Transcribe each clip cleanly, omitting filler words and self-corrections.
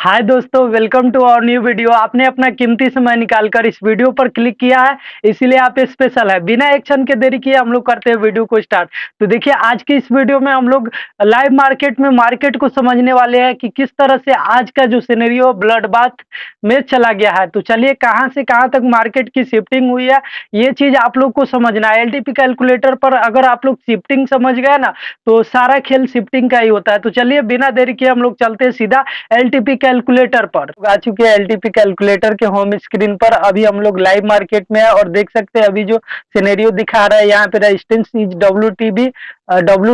हाय दोस्तों, welcome to our new video. आपने अपना कीमती समय निकालकर इस वीडियो पर क्लिक किया है, इसीलिए आप स्पेशल है। बिना एक्शन के देरी किए हम लोग करते हैं वीडियो को स्टार्ट। तो देखिए, आज की इस वीडियो में हम लोग लाइव मार्केट में मार्केट को समझने वाले हैं कि किस तरह से आज का जो सिनेरियो ब्लड बाथ में चला गया है। तो चलिए, कहाँ से कहाँ तक मार्केट की शिफ्टिंग हुई है, ये चीज आप लोग को समझना है। एलटीपी कैलकुलेटर पर अगर आप लोग शिफ्टिंग समझ गए ना, तो सारा खेल शिफ्टिंग का ही होता है। तो चलिए, बिना देरी किए हम लोग चलते हैं सीधा एलटीपी कैलकुलेटर पर। आ चुके हैं एलटीपी कैलकुलेटर के होम स्क्रीन पर। अभी हम लोग लाइव मार्केट में है और देख सकते हैं अभी जो सिनेरियो दिखा रहा है यहाँ पे resistance is W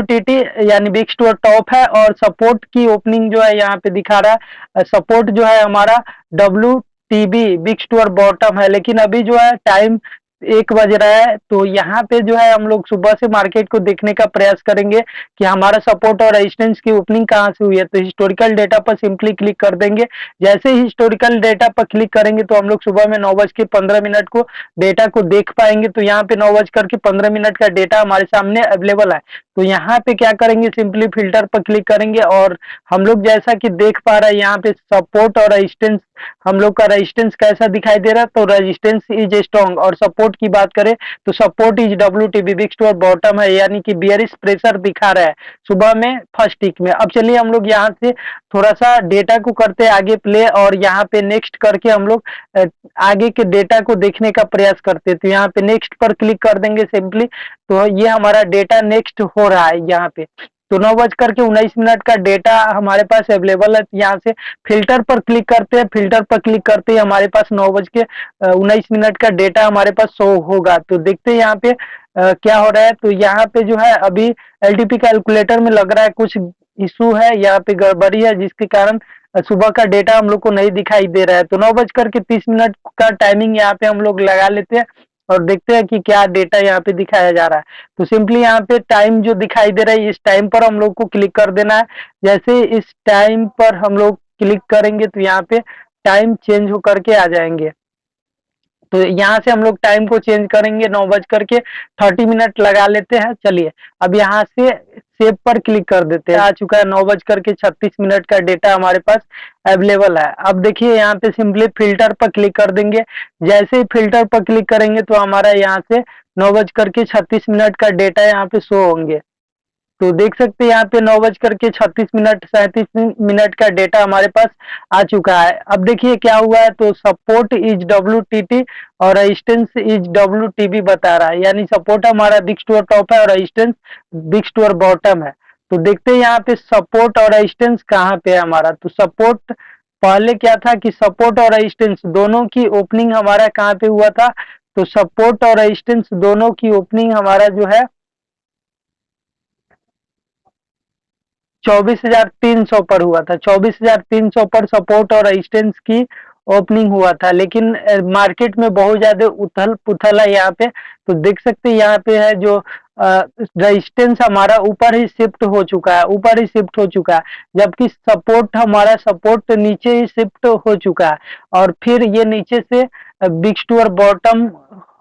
T T यानी बिग टू टॉप है, और सपोर्ट की ओपनिंग जो है यहाँ पे दिखा रहा है। सपोर्ट जो है हमारा WTB बिग टू बॉटम है, लेकिन अभी जो है टाइम 1 बज रहा है। तो यहाँ पे जो है हम लोग सुबह से मार्केट को देखने का प्रयास करेंगे कि हमारा सपोर्ट और रेजिस्टेंस की ओपनिंग कहाँ से हुई है। तो हिस्टोरिकल डेटा पर सिंपली क्लिक कर देंगे। जैसे ही हिस्टोरिकल डेटा पर क्लिक करेंगे तो हम लोग सुबह में 9:15 को डेटा को देख पाएंगे। तो यहाँ पे 9:15 का डेटा हमारे सामने अवेलेबल है। तो यहाँ पे क्या करेंगे, सिंपली फिल्टर पर क्लिक करेंगे और हम लोग जैसा कि देख पा रहे हैं यहाँ पे सपोर्ट और रेजिस्टेंस, हम लोग का रेजिस्टेंस कैसा दिखाई दे रहा है। तो रेजिस्टेंस इज स्ट्रॉन्ग, और सपोर्ट की बात करें तो support is WTB big to bottom है, यानी कि बियरिश प्रेशर दिखा रहा है सुबह में फर्स्ट टिक में। अब चलिए हम लोग यहाँ से थोड़ा सा डेटा को करते हैं आगे प्ले, और यहाँ पे नेक्स्ट करके हम लोग आगे के डेटा को देखने का प्रयास करते हैं। तो यहाँ पे नेक्स्ट पर क्लिक कर देंगे सिंपली। तो ये हमारा डेटा नेक्स्ट हो रहा है यहाँ पे। तो 9:19 का डेटा हमारे पास अवेलेबल है। यहाँ से फिल्टर पर क्लिक करते हैं। फिल्टर पर क्लिक करते ही हमारे पास 9:19 का डेटा हमारे पास शो होगा। तो देखते हैं यहाँ पे क्या हो रहा है। तो यहाँ पे जो है अभी एलटीपी कैलकुलेटर में लग रहा है कुछ इशू है, यहाँ पे गड़बड़ी है, जिसके कारण सुबह का डेटा हम लोग को नहीं दिखाई दे रहा है। तो 9:30 का टाइमिंग यहाँ पे हम लोग लगा लेते हैं और देखते हैं कि क्या डेटा यहाँ पे दिखाया जा रहा है। तो सिंपली यहाँ पे टाइम जो दिखाई दे रहा है, इस टाइम पर हम लोग को क्लिक कर देना है। जैसे इस टाइम पर हम लोग क्लिक करेंगे तो यहाँ पे टाइम चेंज होकर के आ जाएंगे। तो यहाँ से हम लोग टाइम को चेंज करेंगे, 9:30 लगा लेते हैं। चलिए, अब यहाँ से सेव पर क्लिक कर देते हैं। आ चुका है 9:36 का डेटा हमारे पास अवेलेबल है। अब देखिए यहाँ पे सिंपली फिल्टर पर क्लिक कर देंगे। जैसे ही फिल्टर पर क्लिक करेंगे तो हमारा यहाँ से 9:36 का डेटा यहाँ पे शो होंगे। तो देख सकते हैं यहाँ पे 9:36 37 का डेटा हमारे पास आ चुका है। अब देखिए क्या हुआ है। तो सपोर्ट इज WTT और रेजिस्टेंस इज WTB बता रहा है, यानी सपोर्ट हमारा बिग टू टॉप है और रेजिस्टेंस बिग टू बॉटम है। तो देखते हैं यहाँ पे सपोर्ट और रेजिस्टेंस कहाँ पे है हमारा। तो सपोर्ट पहले क्या था कि सपोर्ट और रेजिस्टेंस दोनों की ओपनिंग हमारा कहाँ पे हुआ था। तो सपोर्ट और रेजिस्टेंस दोनों की ओपनिंग हमारा जो है 24,300 पर हुआ था। 24,300 पर सपोर्ट और रेजिस्टेंस की ओपनिंग हुआ था, लेकिन मार्केट में बहुत ज्यादा उथल पुथल है यहाँ पे। तो देख सकते हैं यहाँ पे है जो रेजिस्टेंस हमारा ऊपर ही शिफ्ट हो चुका है, ऊपर ही शिफ्ट हो चुका है, जबकि सपोर्ट हमारा सपोर्ट नीचे ही शिफ्ट हो चुका है, और फिर ये नीचे से बिग टू बॉटम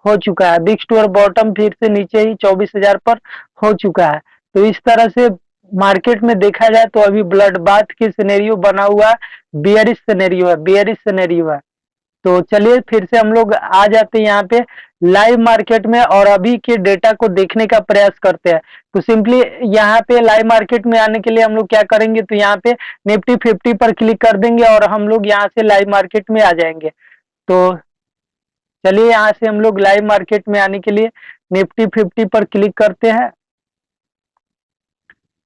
हो चुका है। बिग टू बॉटम फिर से नीचे ही 24,000 पर हो चुका है। तो इस तरह से मार्केट में देखा जाए तो अभी ब्लड बाथ की सिनेरियो बना हुआ है, बियरिश सिनेरियो है, बियरिश सिनेरियो है। तो चलिए फिर से हम लोग आ जाते हैं यहाँ पे लाइव मार्केट में और अभी के डेटा को देखने का प्रयास करते हैं। तो सिंपली यहाँ पे लाइव मार्केट में आने के लिए हम लोग क्या करेंगे, तो यहाँ पे निफ्टी 50 पर क्लिक कर देंगे और हम लोग यहाँ से लाइव मार्केट में आ जाएंगे। तो चलिए यहाँ से हम लोग लाइव मार्केट में आने के लिए निफ्टी 50 पर क्लिक करते हैं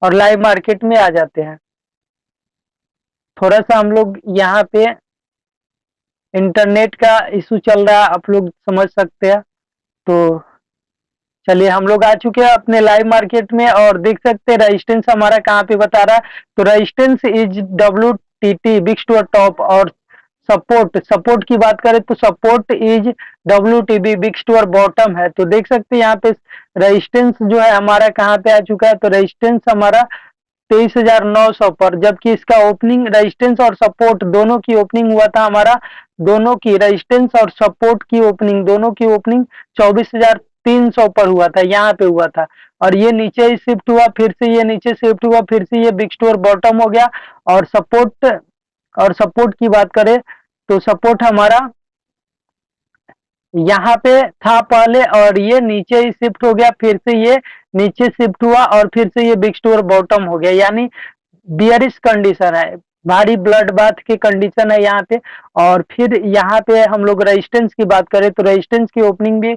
और लाइव मार्केट में आ जाते हैं। थोड़ा सा हम लोग यहाँ पे इंटरनेट का इशू चल रहा है, आप लोग समझ सकते हैं। तो चलिए, हम लोग आ चुके हैं अपने लाइव मार्केट में और देख सकते हैं रेजिस्टेंस हमारा कहाँ पे बता रहा है। तो resistance is WTT big to top, और सपोर्ट की बात करें तो support is WTB big to bottom है। तो देख सकते हैं यहाँ पे रेजिस्टेंस जो है हमारा कहाँ पे आ चुका है। तो रेजिस्टेंस हमारा 23,900 पर, जबकि इसका ओपनिंग रेजिस्टेंस और सपोर्ट दोनों की ओपनिंग हुआ था हमारा, दोनों की रेजिस्टेंस और सपोर्ट की ओपनिंग दोनों की ओपनिंग 24,300 पर हुआ था, यहाँ पे हुआ था। और ये नीचे ही शिफ्ट हुआ, फिर से ये नीचे शिफ्ट हुआ, फिर से ये बिग टू बॉटम हो गया और सपोर्ट और सपोर्ट की बात करें तो सपोर्ट हमारा यहाँ पे था पहले और ये नीचे ही शिफ्ट हो गया, फिर से ये नीचे शिफ्ट हुआ और फिर से ये बिग स्टोर बॉटम हो गया, यानी बियरिश कंडीशन है, भारी ब्लड बाथ की कंडीशन है यहाँ पे। और फिर यहाँ पे हम लोग रेजिस्टेंस की बात करें तो रेजिस्टेंस की ओपनिंग भी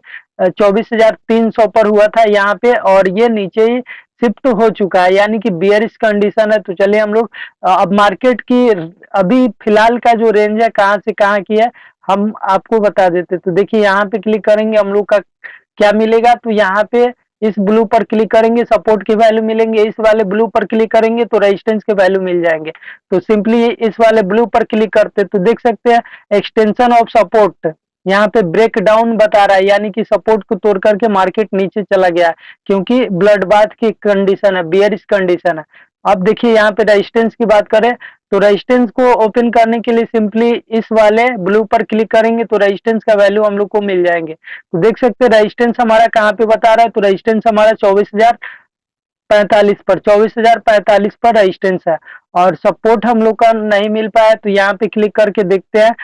24,300 पर हुआ था यहाँ पे, और ये नीचे ही शिफ्ट हो चुका है, यानी कि बियरिश कंडीशन है। तो चलिए हम लोग अब मार्केट की अभी फिलहाल का जो रेंज है कहाँ से कहाँ की है हम आपको बता देते। तो देखिए यहाँ पे क्लिक करेंगे हम लोग का क्या मिलेगा, तो यहाँ पे इस ब्लू पर क्लिक करेंगे सपोर्ट की वैल्यू मिलेंगे, इस वाले ब्लू पर क्लिक करेंगे तो रेजिस्टेंस के वैल्यू मिल जाएंगे। तो सिंपली इस वाले ब्लू पर क्लिक करते तो देख सकते हैं एक्सटेंशन ऑफ सपोर्ट यहाँ पे ब्रेक डाउन बता रहा है, यानी कि सपोर्ट को तोड़ करके मार्केट नीचे चला गया है, क्योंकि ब्लड बाथ की कंडीशन है, बियरिश कंडीशन है। अब देखिए यहाँ पे रेजिस्टेंस की बात करें तो रेजिस्टेंस को ओपन करने के लिए सिंपली इस वाले ब्लू पर क्लिक करेंगे तो रेजिस्टेंस का वैल्यू हम लोग को मिल जाएंगे। तो देख सकते हैं रेजिस्टेंस हमारा कहाँ पे बता रहा है, तो रेजिस्टेंस हमारा 24,045 पर 24,045 पर रेजिस्टेंस है। और सपोर्ट हम लोग का नहीं मिल पाया, तो यहाँ पे क्लिक करके देखते हैं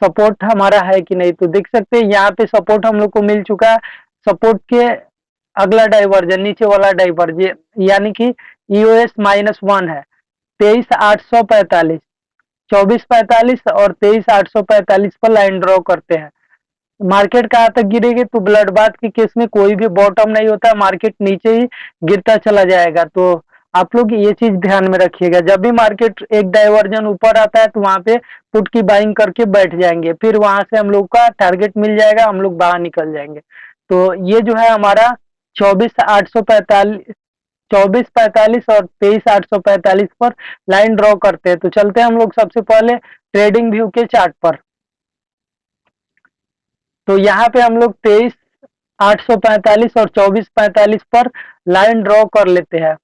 सपोर्ट हमारा है कि नहीं। तो देख सकते हैं यहाँ पे सपोर्ट हम लोग को मिल चुका है। सपोर्ट के अगला डाइवर्जन नीचे वाला डाइवर्जन यानी कि EOS-1 है 23,845, 24,45 और 23,845 पर लाइन ड्रॉ करते हैं। मार्केट कहाँ तक गिरेगी, तो ब्लड बाथ के केस में कोई भी बॉटम नहीं होता, मार्केट नीचे ही गिरता चला जाएगा। तो आप लोग ये चीज ध्यान में रखिएगा, जब भी मार्केट एक डाइवर्जन ऊपर आता है तो वहां पे पुट की बाइंग करके बैठ जाएंगे, फिर वहां से हम लोग का टारगेट मिल जाएगा, हम लोग बाहर निकल जाएंगे। तो ये जो है हमारा 24,845 24,45 और 23,845 पर लाइन ड्रॉ करते हैं। तो चलते हैं हम लोग सबसे पहले ट्रेडिंग व्यू के चार्ट पर। तो यहाँ पे हम लोग 23,845 और 24,45 पर लाइन ड्रॉ कर लेते हैं।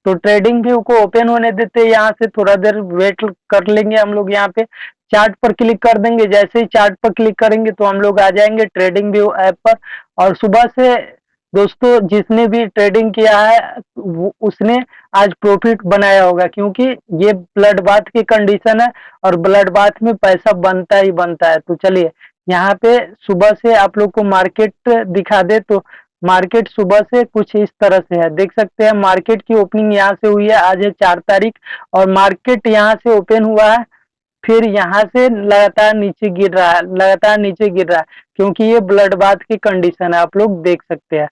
तो ट्रेडिंग व्यू को ओपन होने देते हैं, यहाँ से थोड़ा देर वेट कर लेंगे हम लोग। यहाँ पे चार्ट पर क्लिक कर देंगे, जैसे ही चार्ट पर क्लिक करेंगे तो हम लोग आ जाएंगे ट्रेडिंग व्यू ऐप पर। और सुबह से दोस्तों जिसने भी ट्रेडिंग किया है उसने आज प्रॉफिट बनाया होगा, क्योंकि ये ब्लड बाथ की कंडीशन है और ब्लड बाथ में पैसा बनता ही बनता है। तो चलिए यहाँ पे सुबह से आप लोग को मार्केट दिखा दे, तो मार्केट सुबह से कुछ इस तरह से है, देख सकते हैं मार्केट की ओपनिंग यहाँ से हुई है, आज है 4 तारीख, और मार्केट यहाँ से ओपन हुआ है, फिर यहाँ से लगातार नीचे गिर रहा है, लगातार नीचे गिर रहा है, क्योंकि ये ब्लड बाथ की कंडीशन है, आप लोग देख सकते हैं।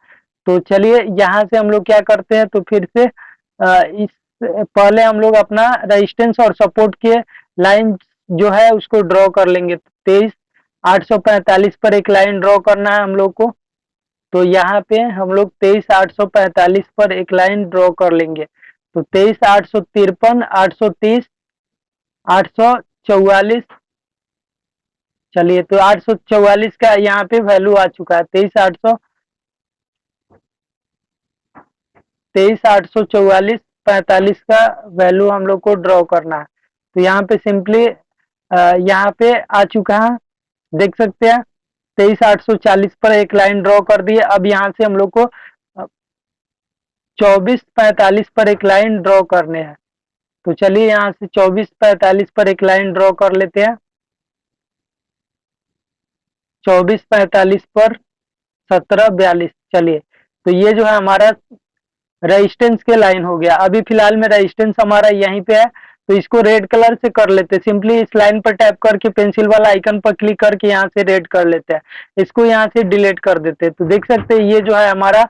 तो चलिए यहाँ से हम लोग क्या करते हैं, तो फिर से इस पहले हम लोग अपना रेजिस्टेंस और सपोर्ट के लाइन जो है उसको ड्रॉ कर लेंगे। 23,845 पर एक लाइन ड्रॉ करना है हम लोग को। तो यहाँ पे हम लोग 23,845 पर एक लाइन ड्रॉ कर लेंगे। तो 23,853, 830, 844, चलिए तो 844 का यहाँ पे वैल्यू आ चुका है। 23,844, 45 का वैल्यू हम लोग को ड्रॉ करना है। तो यहाँ पे सिंपली यहाँ पे आ चुका है, देख सकते हैं 23,840 पर एक लाइन ड्रॉ कर दी है। अब यहाँ से हम लोग को 24,45 पर एक लाइन ड्रॉ करने हैं। तो चलिए यहाँ से 24,45 पर एक लाइन ड्रॉ कर लेते हैं। 24,45 पर 17,42, चलिए तो ये जो है हमारा रेजिस्टेंस के लाइन हो गया। अभी फिलहाल में रेजिस्टेंस हमारा यहीं पे है, तो इसको रेड कलर से कर लेते हैं। सिंपली इस लाइन पर टैप करके पेंसिल वाला आइकन पर क्लिक करके यहाँ से रेड कर लेते हैं, इसको यहाँ से डिलीट कर देते हैं। तो देख सकते हैं ये जो है हमारा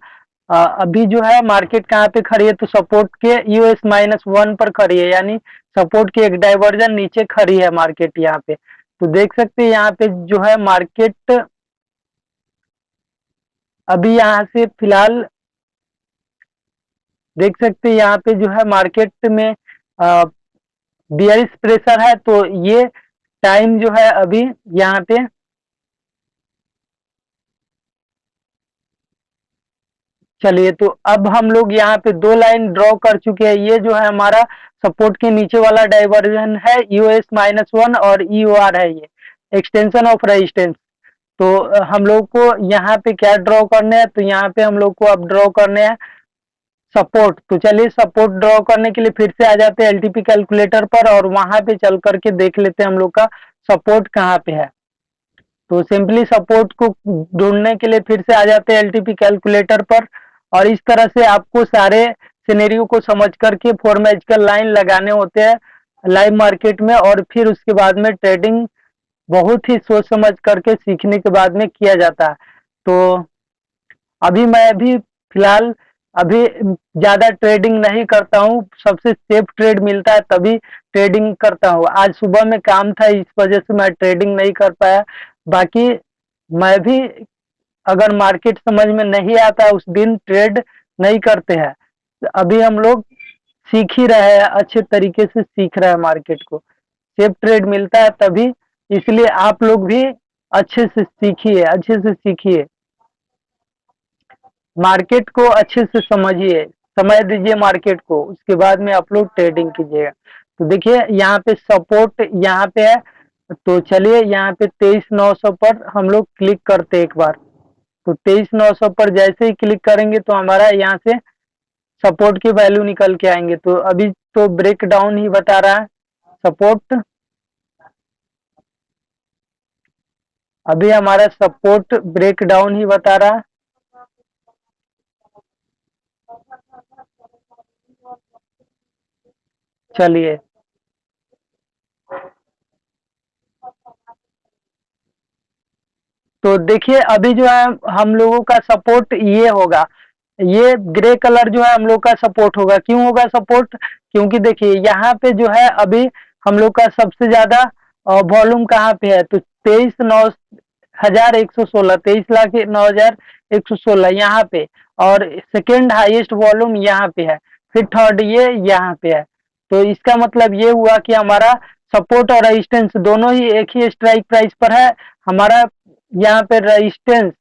अभी जो है मार्केट कहाँ पे खड़ी है, तो सपोर्ट के EOS-1 पर खड़ी है, यानी सपोर्ट की एक डाइवर्जन नीचे खड़ी है मार्केट यहाँ पे। तो देख सकते हैं यहाँ पे जो है मार्केट अभी यहाँ से फिलहाल देख सकते हैं यहाँ पे जो है मार्केट में बियरिश प्रेशर है, तो ये टाइम जो है अभी यहाँ पे चलिए तो अब हम लोग यहाँ पे 2 लाइन ड्रॉ कर चुके हैं। ये जो है हमारा सपोर्ट के नीचे वाला डाइवर्जन है EOS-1 और EOR है, ये एक्सटेंशन ऑफ रेजिस्टेंस। तो हम लोग को यहाँ पे क्या ड्रॉ करने हैं, तो यहाँ पे हम लोग को अब ड्रॉ करने हैं सपोर्ट। तो चलिए सपोर्ट ड्रॉ करने के लिए फिर से आ जाते हैं एलटीपी कैलकुलेटर पर और वहां पे चल करके देख लेते हैं हम लोग का सपोर्ट कहाँ पे है। तो सिंपली सपोर्ट को ढूंढने के लिए फिर से आ जाते हैं एलटीपी कैलकुलेटर पर और इस तरह से आपको सारे सिनेरियो को समझ करके 4 मैजिकल लाइन लगाने होते हैं लाइव मार्केट में और फिर उसके बाद में ट्रेडिंग बहुत ही सोच समझ करके सीखने के बाद में किया जाता है। तो अभी मैं भी फिलहाल अभी ज्यादा ट्रेडिंग नहीं करता हूँ, सबसे सेफ ट्रेड मिलता है तभी ट्रेडिंग करता हूँ। आज सुबह में काम था इस वजह से मैं ट्रेडिंग नहीं कर पाया। बाकी मैं भी अगर मार्केट समझ में नहीं आता उस दिन ट्रेड नहीं करते हैं। अभी हम लोग सीख ही रहे हैं, अच्छे तरीके से सीख रहे हैं मार्केट को, सेफ ट्रेड मिलता है तभी। इसलिए आप लोग भी अच्छे से सीखिए, अच्छे से सीखिए, मार्केट को अच्छे से समझिए, समय दीजिए मार्केट को, उसके बाद में आप लोग ट्रेडिंग कीजिएगा। तो देखिए यहाँ पे सपोर्ट यहाँ पे है, तो चलिए यहाँ पे 23,900 पर हम लोग क्लिक करते हैं एक बार। तो 23,900 पर जैसे ही क्लिक करेंगे तो हमारा यहाँ से सपोर्ट की वैल्यू निकल के आएंगे। तो अभी तो ब्रेक डाउन ही बता रहा है सपोर्ट, अभी हमारा सपोर्ट ब्रेक डाउन ही बता रहा है। चलिए तो देखिए अभी जो है हम लोगों का सपोर्ट ये होगा, ये ग्रे कलर जो है हम लोग का सपोर्ट होगा। क्यों होगा सपोर्ट? क्योंकि देखिए यहाँ पे जो है अभी हम लोग का सबसे ज्यादा वॉल्यूम कहाँ पे है, तो 23,9,116, 23,09,116 यहाँ पे, और सेकेंड हाईएस्ट वॉल्यूम यहाँ पे है, फिर थर्ड ये यहाँ पे है। तो इसका मतलब ये हुआ कि हमारा सपोर्ट और रेजिस्टेंस दोनों ही एक ही स्ट्राइक प्राइस पर है। हमारा यहाँ पे रेजिस्टेंस,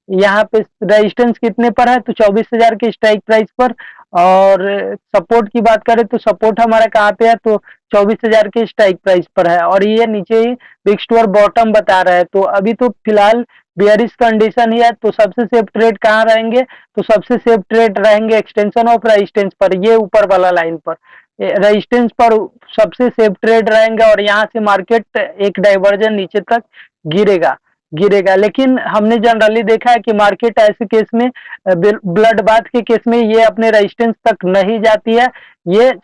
यहाँ पे रेजिस्टेंस कितने पर है, तो 24,000 के स्ट्राइक प्राइस पर। और सपोर्ट की बात करें तो सपोर्ट हमारा कहाँ पे है, तो 24,000 के स्ट्राइक प्राइस पर है और ये नीचे ही बिग स्टोर बॉटम बता रहा है। तो अभी तो फिलहाल बियरिश कंडीशन ही है, तो सबसे सेफ ट्रेड कहाँ रहेंगे, तो सबसे सेफ ट्रेड रहेंगे एक्सटेंशन ऑफ रेजिस्टेंस पर, ये ऊपर वाला लाइन पर रेजिस्टेंस पर सबसे सेफ ट्रेड रहेंगे और यहाँ से मार्केट एक डाइवर्जन नीचे तक गिरेगा गिरेगा। लेकिन हमने जनरली देखा है कि मार्केट ऐसे केस में ब्लड बाथ के केस में ये अपने रेजिस्टेंस तक नहीं जाती है, ये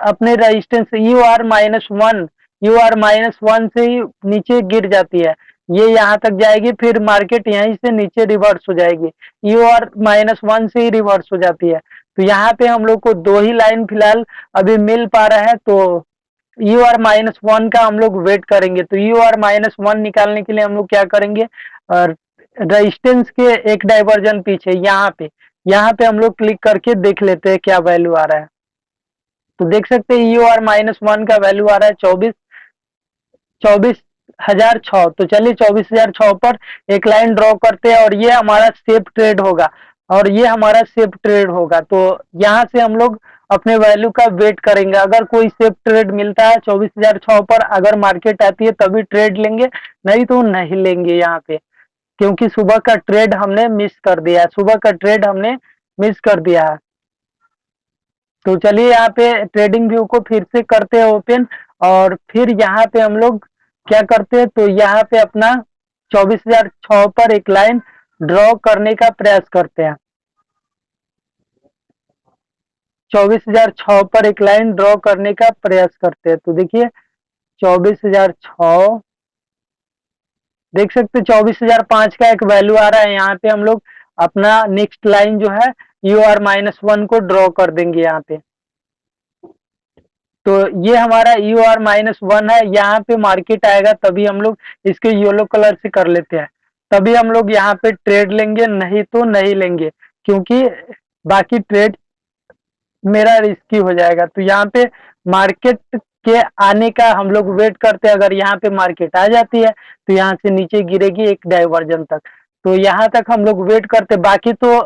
अपने resistance U R minus one से ही नीचे गिर जाती है, ये यहाँ तक जाएगी फिर मार्केट यहीं से नीचे रिवर्स हो जाएगी, यू आर माइनस वन से ही रिवर्स हो जाती है। तो यहाँ पे हम लोग को दो ही लाइन फिलहाल अभी मिल पा रहा है, तो यू आर माइनस वन का हम लोग वेट करेंगे। तो यू आर माइनस वन निकालने के लिए हम लोग क्या करेंगे, रेजिस्टेंस के एक डाइवर्जन पीछे यहाँ पे हम लोग क्लिक करके देख लेते हैं क्या वैल्यू आ रहा है। तो देख सकते हैं यू आर माइनस वन का वैल्यू आ रहा है 24,006। तो चलिए 24,006 पर एक लाइन ड्रॉ करते हैं और ये हमारा सेफ ट्रेड होगा और ये हमारा सेफ ट्रेड होगा। तो यहाँ से हम लोग अपने वैल्यू का वेट करेंगे, अगर कोई सेफ ट्रेड मिलता है 24,006 पर, अगर मार्केट आती है तभी ट्रेड लेंगे, नहीं तो नहीं लेंगे यहाँ पे, क्योंकि सुबह का ट्रेड हमने मिस कर दिया है, सुबह का ट्रेड हमने मिस कर दिया है। तो चलिए यहाँ पे ट्रेडिंग व्यू को फिर से करते हैं ओपन और फिर यहाँ पे हम लोग क्या करते हैं, तो यहाँ पे अपना 24,006 पर एक लाइन ड्रॉ करने का प्रयास करते हैं। 24,006 पर एक लाइन ड्रॉ करने का प्रयास करते हैं। तो देखिए 24,006 देख सकते हैं, 24,005 का एक वैल्यू आ रहा है, यहाँ पे हम लोग अपना नेक्स्ट लाइन जो है यू आर माइनस वन को ड्रॉ कर देंगे यहाँ पे। तो ये हमारा यू आर माइनस वन है, यहाँ पे मार्केट आएगा तभी हम लोग इसके येलो कलर से कर लेते हैं, तभी हम लोग यहाँ पे ट्रेड लेंगे, नहीं तो नहीं लेंगे, क्योंकि बाकी ट्रेड मेरा रिस्की हो जाएगा। तो यहाँ पे मार्केट के आने का हम लोग वेट करते हैं, अगर यहाँ पे मार्केट आ जाती है तो यहाँ से नीचे गिरेगी एक डाइवर्जन तक, तो यहाँ तक हम लोग वेट करते। बाकी तो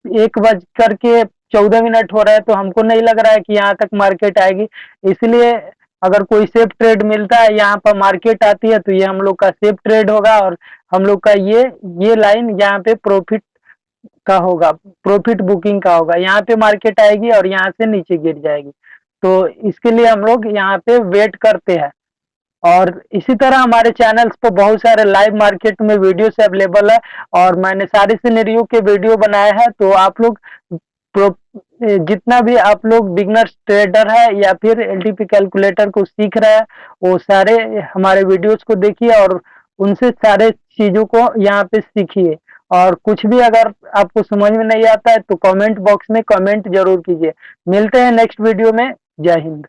1:14 हो रहा है, तो हमको नहीं लग रहा है कि यहाँ तक मार्केट आएगी, इसलिए अगर कोई सेफ ट्रेड मिलता है यहाँ पर मार्केट आती है तो ये हम लोग का सेफ ट्रेड होगा और हम लोग का ये लाइन यहाँ पे प्रॉफिट का होगा, प्रॉफिट बुकिंग का होगा। यहाँ पे मार्केट आएगी और यहाँ से नीचे गिर जाएगी। तो इसके लिए हम लोग यहाँ पे वेट करते हैं। और इसी तरह हमारे चैनल्स पर बहुत सारे लाइव मार्केट में वीडियोस अवेलेबल है और मैंने सारे सिनेरियो के वीडियो बनाए हैं। तो आप लोग जितना भी आप लोग बिगनर्स ट्रेडर है या फिर एलटीपी कैलकुलेटर को सीख रहे हैं, वो सारे हमारे वीडियोस को देखिए और उनसे सारे चीजों को यहाँ पे सीखिए। और कुछ भी अगर आपको समझ में नहीं आता है तो कमेंट बॉक्स में कमेंट जरूर कीजिए। मिलते हैं नेक्स्ट वीडियो में। जय हिंद।